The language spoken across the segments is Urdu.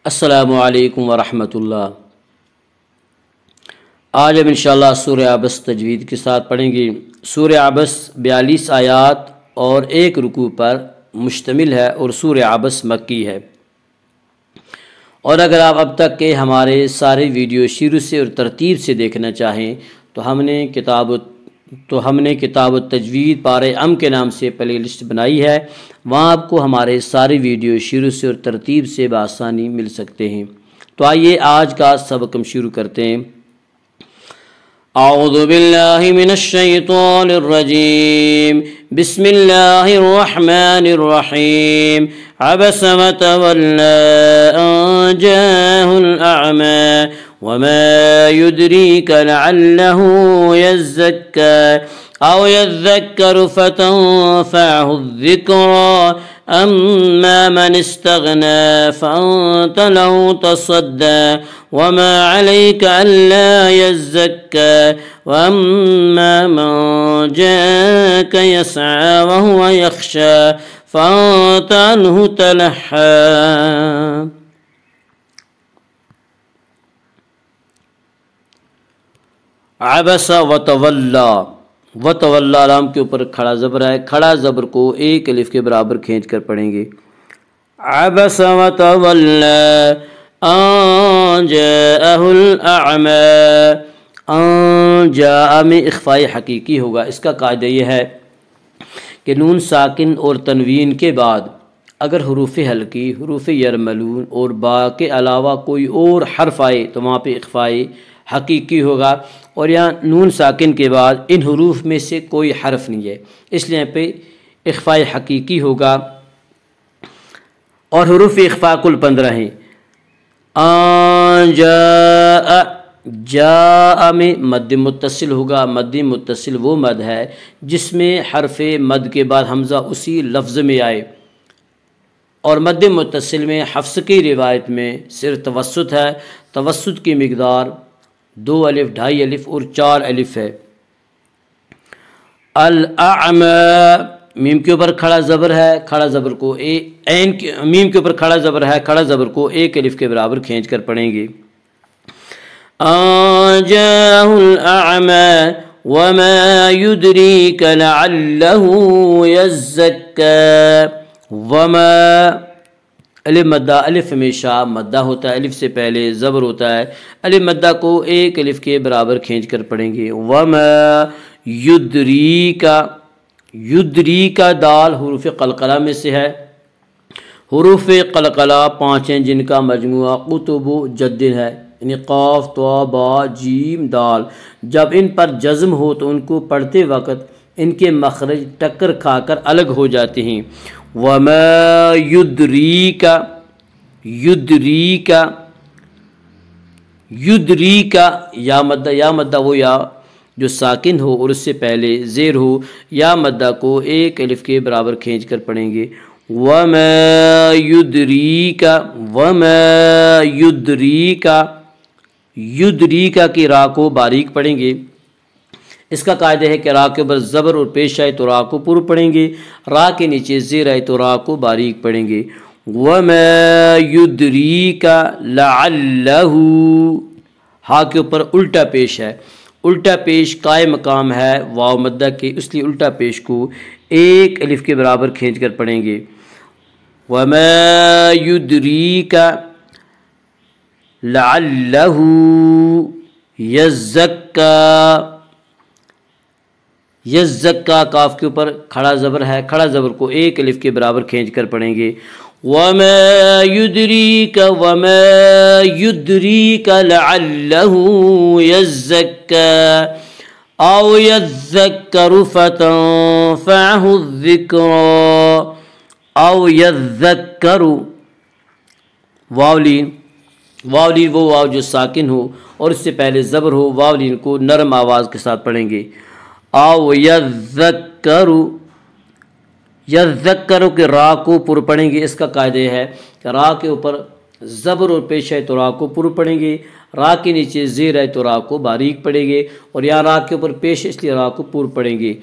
السلام علیکم ورحمۃ اللہ۔ آج ہم انشاءاللہ سورہ عبس تجوید کے ساتھ پڑھیں گے۔ سورہ عبس 42 آیات اور 1 رکوع پر مشتمل ہے اور سورہ عبس مکی ہے۔ اور اگر آپ اب تک کے ہمارے سارے ویڈیو شروع سے اور ترتیب سے دیکھنا چاہیں تو ہم نے کتاب التجوید پارہ ام کے نام سے پلے لسٹ بنائی ہے، وہاں آپ کو ہمارے سارے ویڈیو شروع سے اور ترتیب سے بآسانی مل سکتے ہیں۔ تو آئیے آج کا سبق ہم شروع کرتے ہیں۔ اعوذ باللہ من الشیطان الرجیم، بسم اللہ الرحمن الرحیم۔ عبس وتولى أن جاءه الأعمى وما يدريك لعله يزكى أو يذكر فتنفعه الذكرى أما من استغنى فأنت له تصدى وما عليك ألا يزكى وأما من جاءك يسعى وهو يخشى فأنت عنه تلهى۔ عبس وتولى، وتولى لام کے اوپر کھڑا زبر ہے، کھڑا زبر کو ایک الف کے برابر کھینچ کر پڑھیں گے۔ عبس وتولى ان جاءه الاعمى، ان جاء میں اخفاء حقیقی ہوگا۔ اس کا قاعدہ یہ ہے کہ نون ساکن اور تنوین کے بعد اگر حروف حلقی، حروف یرملون اور با کے علاوہ کوئی اور حرف آئے تو وہاں پہ اخفاء حقیقی ہوگا، اور یہاں نون ساکن کے بعد ان حروف میں سے کوئی حرف نہیں ہے، اس لیے پہ اخفاء حقیقی ہوگا۔ اور حروف اخفاء کل 15 ہیں۔ جاء، جاء میں مد متصل ہوگا۔ مد متصل وہ مد ہے جس میں حرف مد کے بعد حمزہ اسی لفظ میں آئے، اور مد متصل میں حفص کی روایت میں صرف توسط ہے۔ توسط کی مقدار 2 الف، 2.5 الف اور 4 الف ہے۔ الاعمى، میم کے اوپر کھڑا زبر ہے، کھڑا زبر کو میم کے اوپر کھڑا زبر ہے، کھڑا زبر کو 1 الف کے برابر کھینچ کر پڑھیں گے۔ جاءه الأعمى وما يدريك لعله يزكى وما، الف مدہ، الف ہمیشہ مدہ ہوتا ہے، الف سے پہلے زبر ہوتا ہے، الف مدہ کو 1 الف کے برابر کھینچ کر پڑھیں گے۔ وما يدريك، يدريك دال حروف قلقلہ میں سے ہے۔ حروف قلقلہ 5 ہیں جن کا مجموعہ قطب جد ہے، یعنی قاف، طا، با، جیم، دال۔ جب ان پر جزم ہو تو ان کو پڑھتے وقت ان کے مخرج ٹکر کھا کر الگ ہو جاتے ہیں۔ وما یدریک، یدریک، یدریک، یا مدہ، یا مدہ وہ یا جو ساکن ہو اور اس سے پہلے زیر ہو، یا مدہ کو 1 الف کے برابر کھینچ کر پڑھیں گے۔ وما یدریک، وما یدریک، یدریکا کی را کو باریک پڑھیں گے۔ اس کا قاعدہ ہے کہ را کے اوپر زبر اور پیش آئے تو را کو پر پڑھیں گے، را کے نیچے زیر آئے تو را کو باریک پڑھیں گے۔ وما یدریکا لعلہ، ہا کے اوپر الٹا پیش ہے، الٹا پیش قائم مقام ہے واو مدہ کے، اس لیے الٹا پیش کو 1 الف کے برابر کھینچ کر پڑھیں گے۔ وما یدریکا لعلہ یزکا، یزکا کاف کے اوپر کھڑا زبر ہے، کھڑا زبر کو 1 الف کے برابر کھینچ کر پڑھیں گے۔ وما یدریک، وما یدریک لعلہ یزکا او یذکر فتنفعہ الذکری، او یذکر، واولین، واولین وہ واو جو ساکن ہو اور اس سے پہلے زبر ہو، واولین کو نرم آواز کے ساتھ پڑھیں گے۔ او یذکر، یذکر کے را کو پر پڑھیں گے۔ اس کا قاعدہ ہے کہ را کے اوپر زبر اور پیش ہے تو را کو پر پڑھیں گے، را کے نیچے زیر ہے تو را کو باریک پڑھیں گے، اور یہاں را کے اوپر پیش اس لیے را کو پر پڑھیں گے۔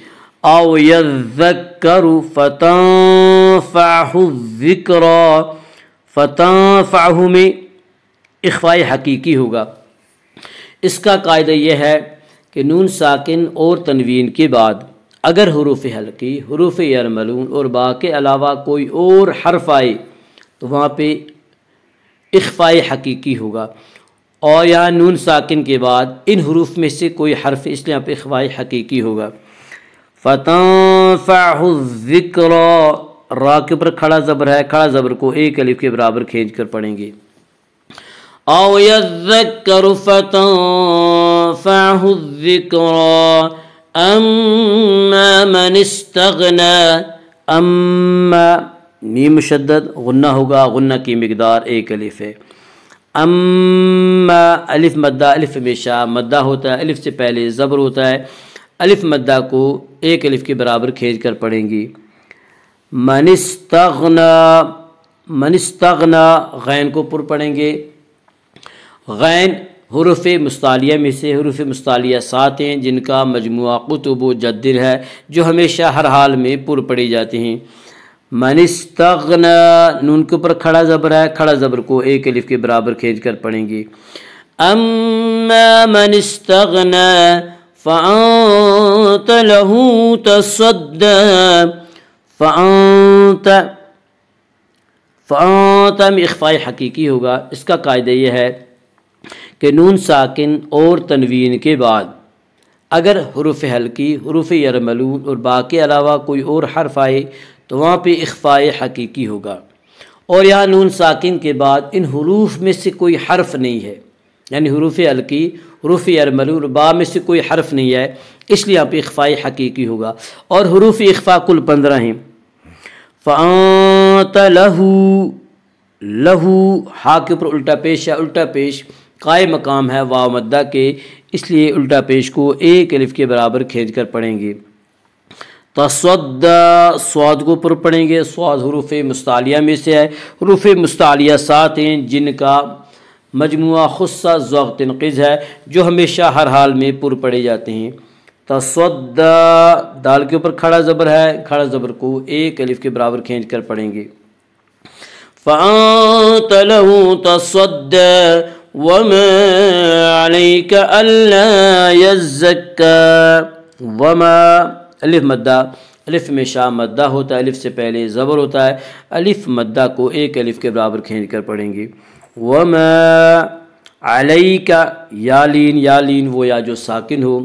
او یذکر فتنفعہ الذکریٰ، فتنفعہ میں اخفائے حقیقی ہوگا۔ اس کا قاعدہ یہ ہے کہ نون ساکن اور تنوین کے بعد اگر حروف حلقی، حروف یرملون اور با کے علاوہ کوئی اور حرف آئے تو وہاں پہ اخفائے حقیقی ہوگا، اور یہاں نون ساکن کے بعد ان حروف میں سے کوئی حرف، اس لیے یہاں پہ اخفائے حقیقی ہوگا۔ فتنفعہ الذکر، را کے اوپر کھڑا زبر ہے، کھڑا زبر کو ایک الف کے برابر کھینچ کر پڑھیں گے۔ او یذکر فتنفعہ الذکر اما من استغنی، اما میم مشدد غنہ ہوگا، غنہ کی مقدار ایک الف ہے۔ اما الف مدہ، الف ہمیشہ مدہ ہوتا ہے، الف سے پہلے زبر ہوتا ہے، الف مدہ کو ایک الف کے برابر کھینچ کر پڑھیں گی۔ من استغنا، من استغنا غین کو پر پڑھیں گے۔ غین حروف مستعلیہ میں سے حروف مستعلیہ 7 ہیں جن کا مجموعہ قطب و جدر ہے، جو ہمیشہ ہر حال میں پر پڑھی جاتی ہیں۔ من استغنا، نون کے اوپر کھڑا زبر ہے، کھڑا زبر کو ایک الف کے برابر کھینچ کر پڑھیں گے۔ اما من استغنا فانت له تصدى، فانت میں اخفاء حقیقی ہوگا۔ اس کا قاعدہ یہ ہے کہ نون ساکن اور تنوین کے بعد اگر حروف حلقی، حروف یرملون اور با کے علاوہ کوئی اور حرف آئے تو وہاں پہ اخفاء حقیقی ہوگا، اور یہاں نون ساکن کے بعد ان حروف میں سے کوئی حرف نہیں ہے، یعنی حروف حلقی، حروف یرملون اور با میں سے کوئی حرف نہیں ہے، اس لیے یہاں پہ اخفاء حقیقی ہوگا۔ اور حروف اخفاء کل 15 ہیں۔ فانت لہو، لہو ہا کے اوپر الٹا پیش ہے، الٹا پیش قائم مقام ہے واو مدہ کے، اس لیے الٹا پیش کو ایک الف کے برابر کھینچ کر پڑھیں گے۔ تصدى، صاد کو پر پڑھیں گے، صاد حروف مستعلیہ میں سے ہے، حروف مستعلیہ 7 ہیں جن کا مجموعہ خصہ ضغط تنقیز ہے، جو ہمیشہ ہر حال میں پر پڑھے جاتے ہیں۔ تصدى، دال کے اوپر کھڑا زبر ہے، کھڑا زبر کو ایک الف کے برابر کھینچ کر پڑھیں گے۔ فأنت له تصدى وما عليك ألا يزكى، وما الف مدہ، الف ہمیشہ مدہ ہوتا ہے، الف سے پہلے زبر ہوتا ہے، الف مدہ کو ایک الف کے برابر کھینچ کر پڑھیں گے۔ وما علیک، یا لین، یا لین وہ یا جو ساکن ہو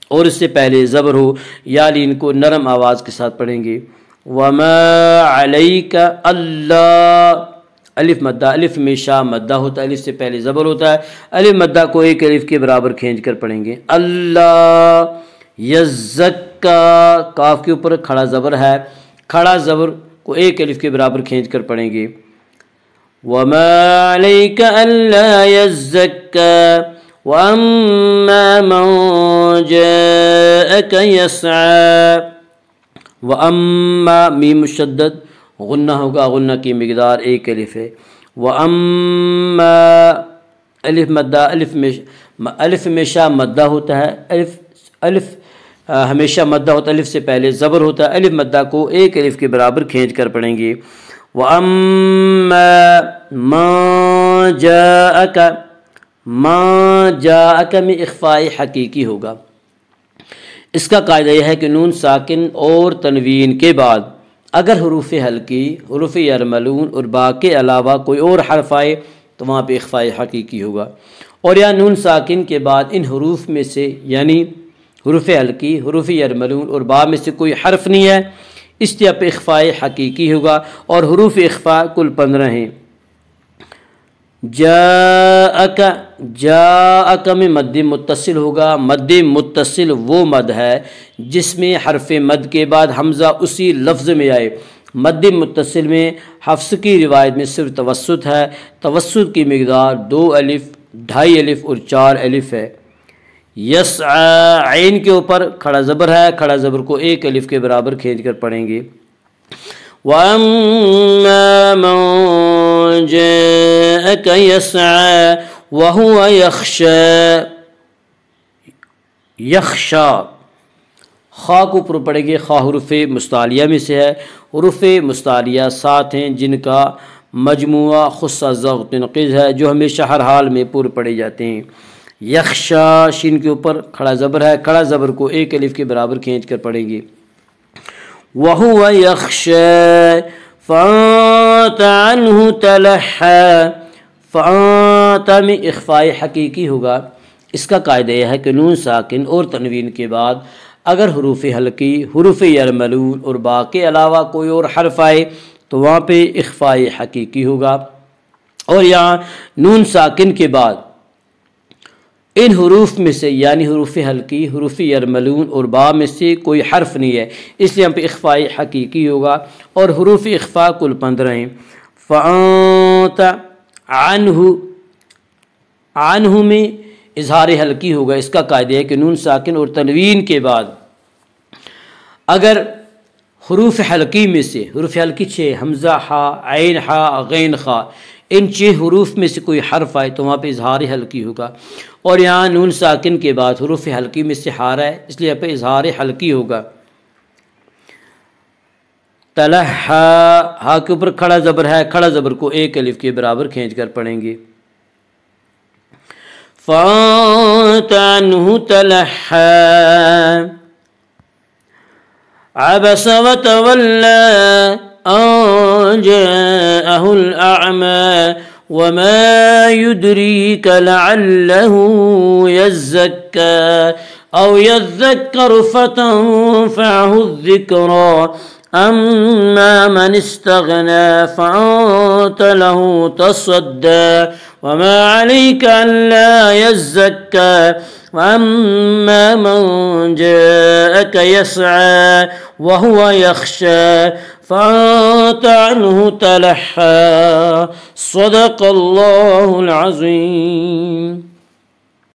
اور اس سے پہلے زبر ہو، یا لین کو نرم آواز کے ساتھ پڑھیں گے۔ وما علیک اللہ، الف مدہ، الف ہمیشہ مدہ ہوتا ہے، الف سے پہلے زبر ہوتا ہے، الف مدہ کو ایک الف کے برابر کھینچ کر پڑھیں گے۔ اللہ یزکا، کاف کے اوپر کھڑا زبر ہے، کھڑا زبر کو ایک الف کے برابر کھینچ کر پڑھیں گے۔ وما علیک الا یزکا واما من جاءک یسعی، واما میم مشدد غنہ ہوگا، غنہ کی مقدار ایک الف ہے۔ واما الف مدہ، الف ہمیشہ مدہ ہوتا ہے، الف ہمیشہ مدہ ہوتا ہے، الف سے پہلے زبر ہوتا ہے، الف مدہ کو ایک الف کے برابر کھینچ کر پڑھیں گے۔ وَأَمَّا مَا جَاءَكَ، ما جاءک میں اخفاء حقیقی ہوگا۔ اس کا قاعدہ یہ ہے کہ نون ساکن اور تنوین کے بعد اگر حروف حلقی، حروف یرملون اور با کے علاوہ کوئی اور حرف آئے تو وہاں پہ اخفاء حقیقی ہوگا، اور یا نون ساکن کے بعد ان حروف میں سے یعنی حروف حلقی، حروف یرملون اور با میں سے کوئی حرف نہیں ہے، اس لیے پہ اخفاء حقیقی ہوگا، اور حروف اخفاء کل 15 ہیں۔ جاءک، جاءک میں مد متصل ہوگا، مد متصل وہ مد ہے جس میں حرف مد کے بعد حمزہ اسی لفظ میں آئے۔ مد متصل میں حفص کی روایت میں صرف توسط ہے، توسط کی مقدار 2 الف، 2.5 الف اور 4 الف ہے۔ یسعی، عین کے اوپر کھڑا زبر ہے، کھڑا زبر کو ایک الف کے برابر کھینچ کر پڑھیں گے۔ وَأَمَّا مَن جَاءَكَ يَسْعَى وَهُوَ يَخْشَى، یخشا خا کو پر پڑھیں گے، خا حروف مستعلیہ میں سے ہے، حروف مستعلیہ 7 ہیں جن کا مجموعہ خصہ ضغط نقیض ہے جو ہمیشہ ہر حال میں پورے پڑے جاتے ہیں۔ یخشا شین کے اوپر کھڑا زبر ہے، کھڑا زبر کو ایک الف کے برابر کھینچ کر پڑھیں گے۔ وَهُوَ يَخْشَى فَأَنْتَ عَنْهُ تَلَحَّى، فَأَنْتَ میں اخفاء حقیقی ہوگا۔ اس کا قاعدہ یہ ہے کہ نون ساکن اور تنوین کے بعد اگر حروف حلقی، حروف یرملون اور با کے علاوہ کوئی اور حرف آئے تو وہاں پہ اخفاء حقیقی ہوگا، اور یہاں نون ساکن کے بعد ان حروف میں سے یعنی حروف حلقی، حروف یرملون اور با میں سے کوئی حرف نہیں ہے، اس لیے ہم پہ اخفاء حقیقی ہوگا، اور حروف اخفاء کل 15 ہیں۔ فَأَنْتَ عَنْهُ، عنہ میں اظہار حلقی ہوگا۔ اس کا قاعدہ ہے کہ نون ساکن اور تنوین کے بعد اگر حروف حلقی میں سے، حروف حلقی 6 حمزہ، ہا، عین، ہا، غین، خا، ان 6 حروف میں سے کوئی حرف آئے تو وہاں پہ اظہار حلقی ہوگا، اور یہاں نون ساکن کے بعد حروف حلقی میں سے ہا ہے، اس لیے یہاں پہ اظہار حلقی ہوگا۔ تلحا، ہا کے اوپر کھڑا زبر ہے، کھڑا زبر کو ایک الف کے برابر کھینچ کر پڑھیں گے۔ فَأَنْتَ عَنْهُ تَلَحَّى عَبَسَ وَتَوَلَّى أَنْ جَاءَهُ الْأَعْمَى وَمَا يُدْرِيكَ لَعَلَّهُ يَزَّكَّى أَوْ يَذَّكَّرُ فَتَنْفَعَهُ الذِّكْرَى أَمَّا مَنِ اسْتَغْنَى فَأَنْتَ لَهُ تَصَدَّى وَمَا عَلَيْكَ أَلَّا يَزَّكَّى وَأَمَّا مَنْ جَاءَكَ يَسْعَى وَهُوَ يَخْشَى فَأَنْتَ عَنْهُ تَلَحَّى۔ صدق اللہ العظیم۔